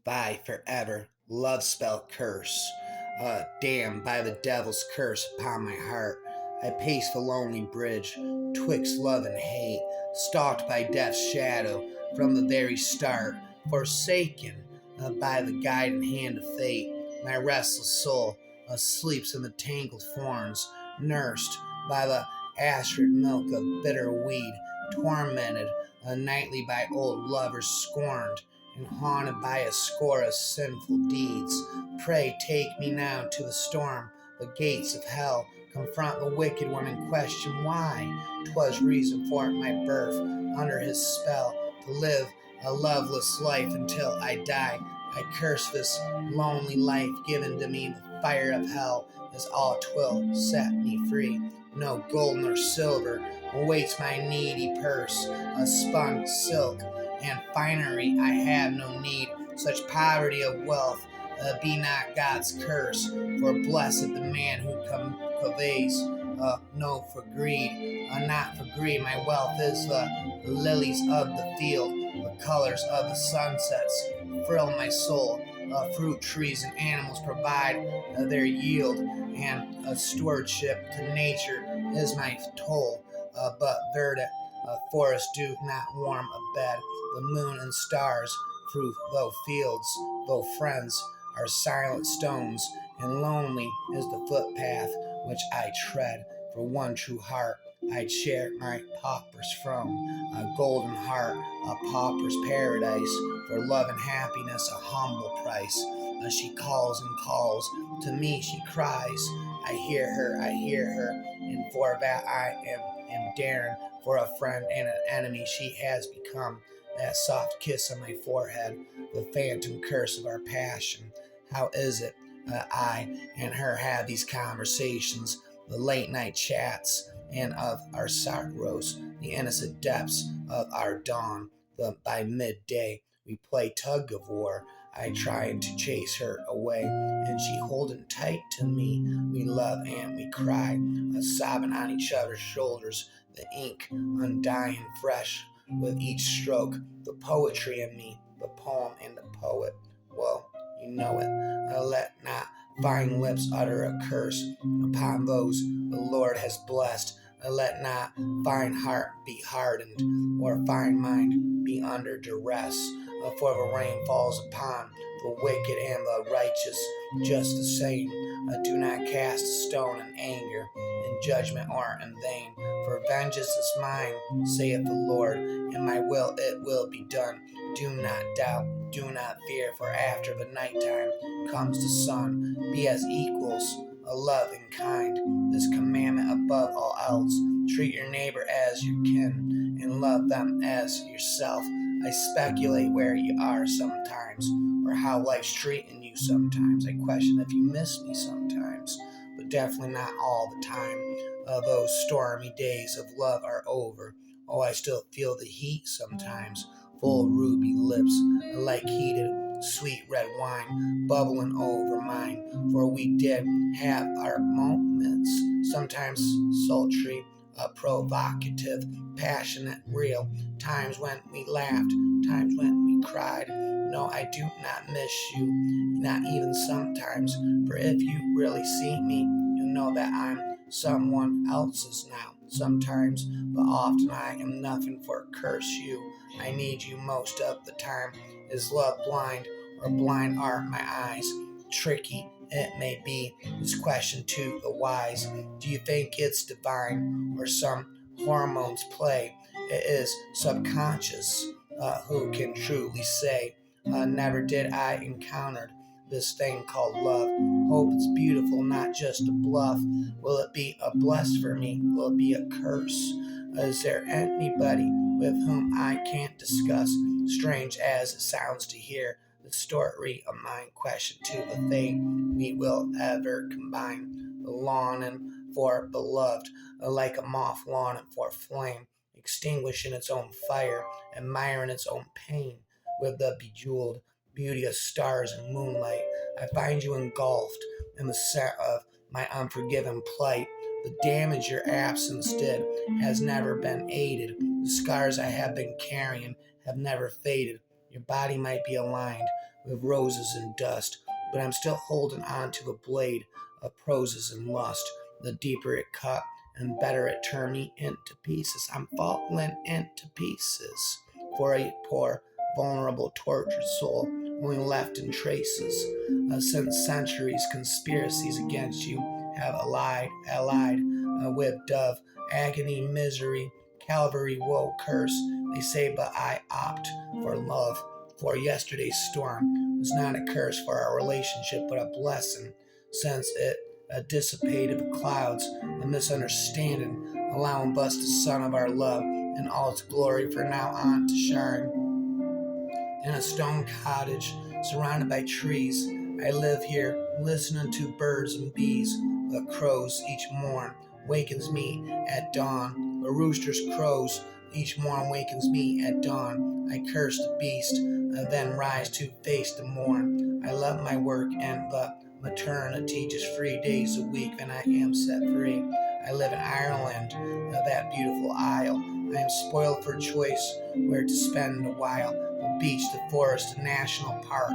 By forever, love spell curse. Damned by the devil's curse upon my heart. I pace the lonely bridge, twixt love and hate, stalked by death's shadow from the very start, forsaken by the guiding hand of fate. My restless soul sleeps in the tangled thorns, nursed by the acrid milk of bitter weed, tormented nightly by old lovers scorned, and haunted by a score of sinful deeds. Pray take me now to the storm, the gates of hell, confront the wicked one and question why. 'Twas reason for my birth, under his spell, to live a loveless life until I die. I curse this lonely life given to me, the fire of hell is all 'twill set me free. No gold nor silver awaits my needy purse, a spun silk and finery I have no need. Such poverty of wealth be not God's curse, for blessed the man who conveys no for greed, not for greed. My wealth is the lilies of the field, the colors of the sunsets thrill my soul. Fruit trees and animals provide their yield, and stewardship to nature is my toll. But verdant forests do not warm a bed. The moon and stars through though fields, though friends are silent stones, and lonely is the footpath which I tread. For one true heart I'd share my pauper's throne, a golden heart, a pauper's paradise, for love and happiness a humble price. As she calls and calls, to me she cries, I hear her, and for that I am daring, for a friend and an enemy she has become. That soft kiss on my forehead, the phantom curse of our passion. How is it I and her have these conversations, the late night chats, and of our sorrows, the innocent depths of our dawn? By midday we play tug of war, I trying to chase her away, and she holding tight to me. We love and we cry, sobbing on each other's shoulders, the ink undying fresh with each stroke, the poetry in me, the poem and the poet. Well, you know it. Let not fine lips utter a curse upon those the Lord has blessed. Let not fine heart be hardened, or fine mind be under duress. For the rain falls upon the wicked and the righteous just the same. Do not cast a stone in anger, in judgment or in vain. For vengeance is mine, saith the Lord, and my will it will be done. Do not doubt, do not fear, for after the nighttime comes the sun. Be as equals, a loving kind. This commandment above all else. Treat your neighbor as your kin, and love them as yourself. I speculate where you are sometimes, or how life's treating you sometimes. I question if you miss me sometimes, but definitely not all the time. Those stormy days of love are over. Oh, I still feel the heat sometimes. Full ruby lips, like heated sweet red wine, bubbling over mine. For we did have our moments, sometimes sultry, provocative, passionate, real. Times when we laughed, times when we cried. No, I do not miss you, not even sometimes. For if you really see me, you'll know that I'm someone else's now. Sometimes, but often I am nothing for curse you. I need you most of the time. Is love blind, or blind are my eyes? Tricky it may be, this question to the wise. Do you think it's divine, or some hormones play? It is subconscious. Who can truly say? Never did I encounter this thing called love. Hope it's beautiful, not just a bluff. Will it be a bless for me? Will it be a curse? Is there anybody with whom I can't discuss, strange as it sounds to hear, the story of mine question to the fate we will ever combine? The longing for beloved, like a moth longing for flame, extinguishing its own fire, admiring its own pain, with the bejeweled beauty of stars and moonlight. I find you engulfed in the scent of my unforgiven plight. The damage your absence did has never been aided. The scars I have been carrying have never faded. Your body might be aligned with roses and dust, but I'm still holding on to a blade of proses and lust. The deeper it cut, and better it turned me into pieces. I'm falling into pieces for a poor, vulnerable, tortured soul, only left in traces. Since centuries, conspiracies against you have allied with dove, agony, misery, Calvary, woe, curse. They say, but I opt for love. For yesterday's storm was not a curse for our relationship, but a blessing, since it dissipated the clouds, a misunderstanding, allowing us the sun of our love in all its glory for now on to shine. In a stone cottage surrounded by trees, I live here, listening to birds and bees. The crows each morn wakens me at dawn. The rooster's crows each morn wakens me at dawn. I curse the beast, then rise to face the morn. I love my work and the maternity, just 3 days a week, and I am set free. I live in Ireland, that beautiful isle. I am spoiled for choice where to spend a while. The beach, the forest, the national park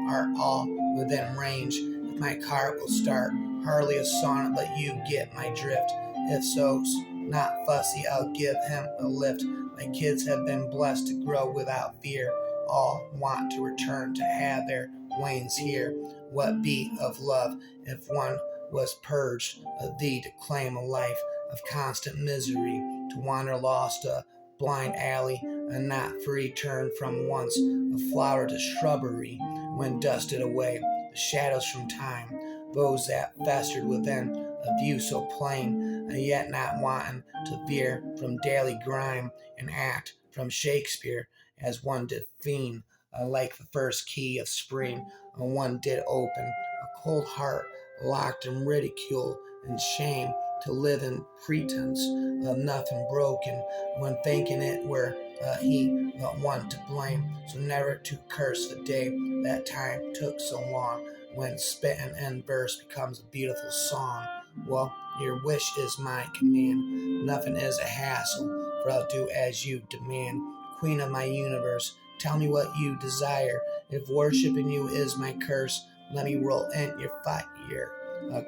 are all within range. If my car will start, hardly a sonnet, but you get my drift. If so's not fussy, I'll give him a lift. My kids have been blessed to grow without fear. All want to return to have their wains here. What be of love if one was purged of thee to claim a life of constant misery, to wander lost a blind alley and not free, turn from once a flower to shrubbery, when dusted away the shadows from time, those that festered within a view so plain, and yet not wanting to veer from daily grime, and act from Shakespeare as one did fiend, like the first key of spring, and one did open a cold heart, locked in ridicule and shame, to live in pretense of nothing broken, when thinking it were he but one to blame. So never to curse the day that time took so long, when spitting in verse becomes a beautiful song. Well, your wish is my command. Nothing is a hassle, for I'll do as you demand. Queen of my universe, tell me what you desire. If worshiping you is my curse, let me roll in your fire.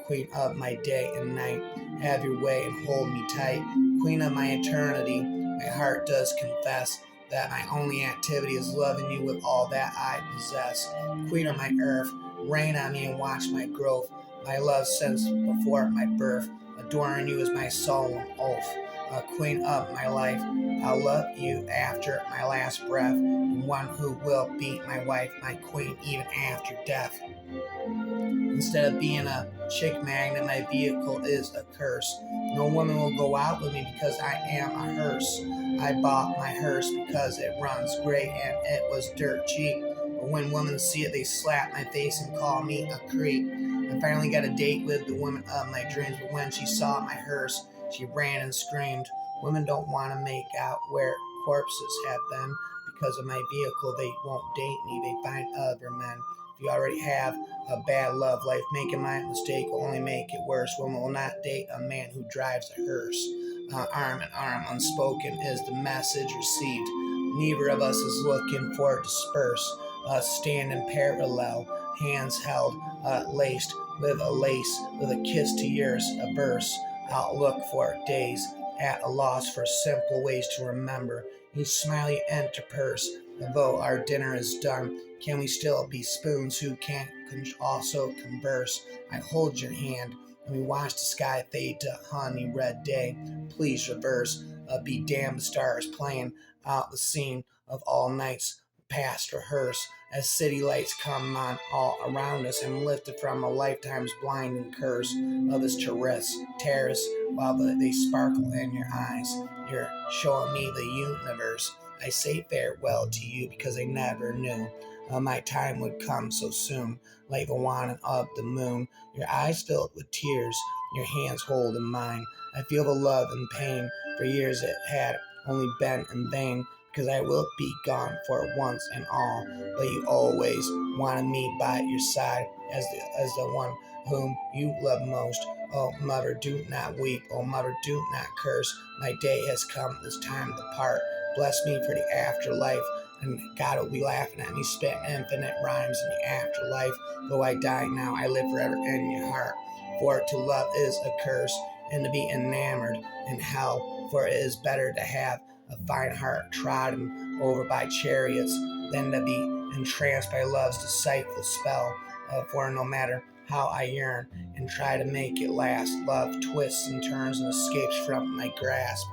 Queen of my day and night, have your way and hold me tight. Queen of my eternity, my heart does confess that my only activity is loving you with all that I possess. Queen of my earth, reign on me and watch my growth. My love since before my birth, adoring you is my solemn oath. Queen of my life, I'll love you after my last breath, and one who will be my wife, my queen, even after death. Instead of being a chick magnet, my vehicle is a curse. No woman will go out with me because I am a hearse. I bought my hearse because it runs great and it was dirt cheap. But when women see it, they slap my face and call me a creep. I finally got a date with the woman of my dreams, but when she saw my hearse, she ran and screamed. Women don't want to make out where corpses have been. Because of my vehicle, they won't date me. They find other men. If you already have a bad love life, making my mistake will only make it worse. Women will not date a man who drives a hearse. Arm in arm, unspoken is the message received. Neither of us is looking for disperse. Standing parallel, hands held, laced with a lace, with a kiss to yours, a verse. I'll look for days, at a loss for simple ways to remember. Each smiley interpurse, though our dinner is done, can we still be spoons who can also converse? I hold your hand, and we watch the sky fade to honey red day. Please reverse, be damned the stars playing out the scene of all nights past rehearse, as city lights come on all around us and lifted from a lifetime's blinding curse of this terrace, while they sparkle in your eyes. You're showing me the universe. I say farewell to you because I never knew my time would come so soon, like the waning of the moon. Your eyes filled with tears, your hands holding mine. I feel the love and pain. For years it had only been in vain, because I will be gone for once and all. But you always wanted me by your side as the one whom you love most. Oh, mother, do not weep. Oh, mother, do not curse. My day has come, this time to part. Bless me for the afterlife. and God will be laughing at me, spitting infinite rhymes in the afterlife. Though I die now, I live forever in your heart. For to love is a curse, and to be enamored in hell. For it is better to have a fine heart trodden over by chariots than to be entranced by love's deceitful spell. For no matter how I yearn and try to make it last, love twists and turns and escapes from my grasp.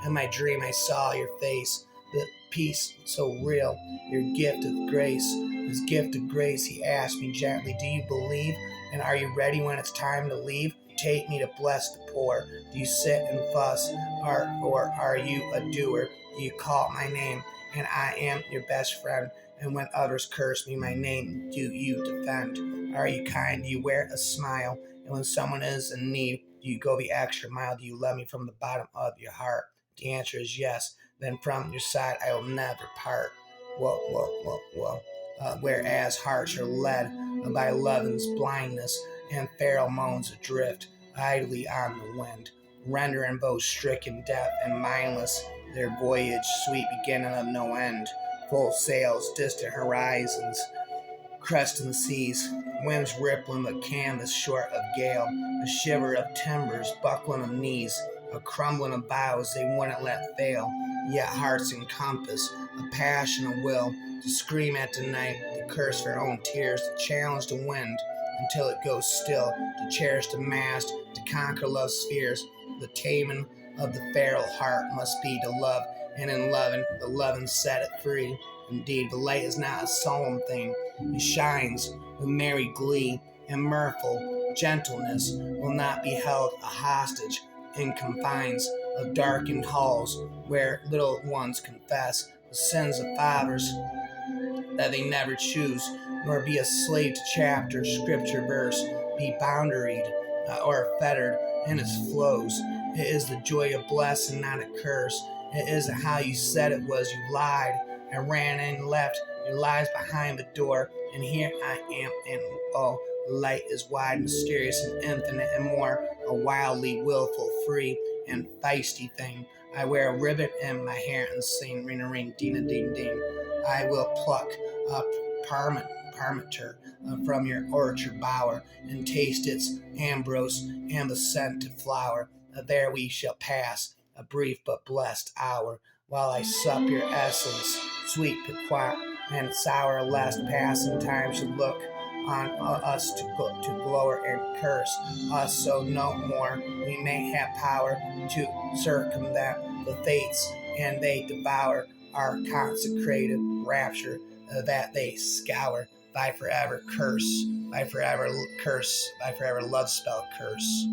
In my dream I saw your face, the peace so real, your gift of grace. His gift of grace, he asked me gently, do you believe? And are you ready when it's time to leave? Take me to bless the poor. Do you sit and fuss, or are you a doer? Do you call my name, and I am your best friend? And when others curse me, my name do you defend? Are you kind? Do you wear a smile? And when someone is in need, do you go the extra mile? Do you love me from the bottom of your heart? The answer is yes. Then from your side I will never part. Whoa, whoa, whoa, whoa. Whereas hearts are led by lovin's blindness and pheromones adrift idly on the wind, rendering both stricken, deaf, and mindless their voyage, sweet beginning of no end. Full sails, distant horizons, cresting seas, winds rippling the canvas short of gale, a shiver of timbers, buckling of knees, a crumbling of boughs they wouldn't let fail, yet hearts encompass, a passion of will, to scream at the night, to curse their own tears, to challenge the wind until it goes still, to cherish the mast, to conquer love's fears. The taming of the feral heart must be to love, and in loving, the loving set it free. Indeed, the light is not a solemn thing. It shines with merry glee, and mirthful gentleness will not be held a hostage in confines of darkened halls where little ones confess the sins of fathers that they never choose, nor be a slave to chapter, scripture, verse, be boundaried or fettered in its flows. It is the joy of blessing, not a curse. It isn't how you said it was, you lied and ran and left your lies behind the door, and here I am, and oh, the light is wide, mysterious, and infinite, and more a wildly willful, free, and feisty thing. I wear a ribbon in my hair and sing ring a ring, ding a ding ding. I will pluck a parmenter from your orchard bower, and taste its ambrose and the scent of flower. There we shall pass a brief but blessed hour, while I sup your essence, sweet, piquant, and sour, lest passing time should look on us to glower and curse us, so no more we may have power to circumvent the fates, and they devour our consecrated rapture that they scour. By forever curse, by forever curse, by forever love spell curse.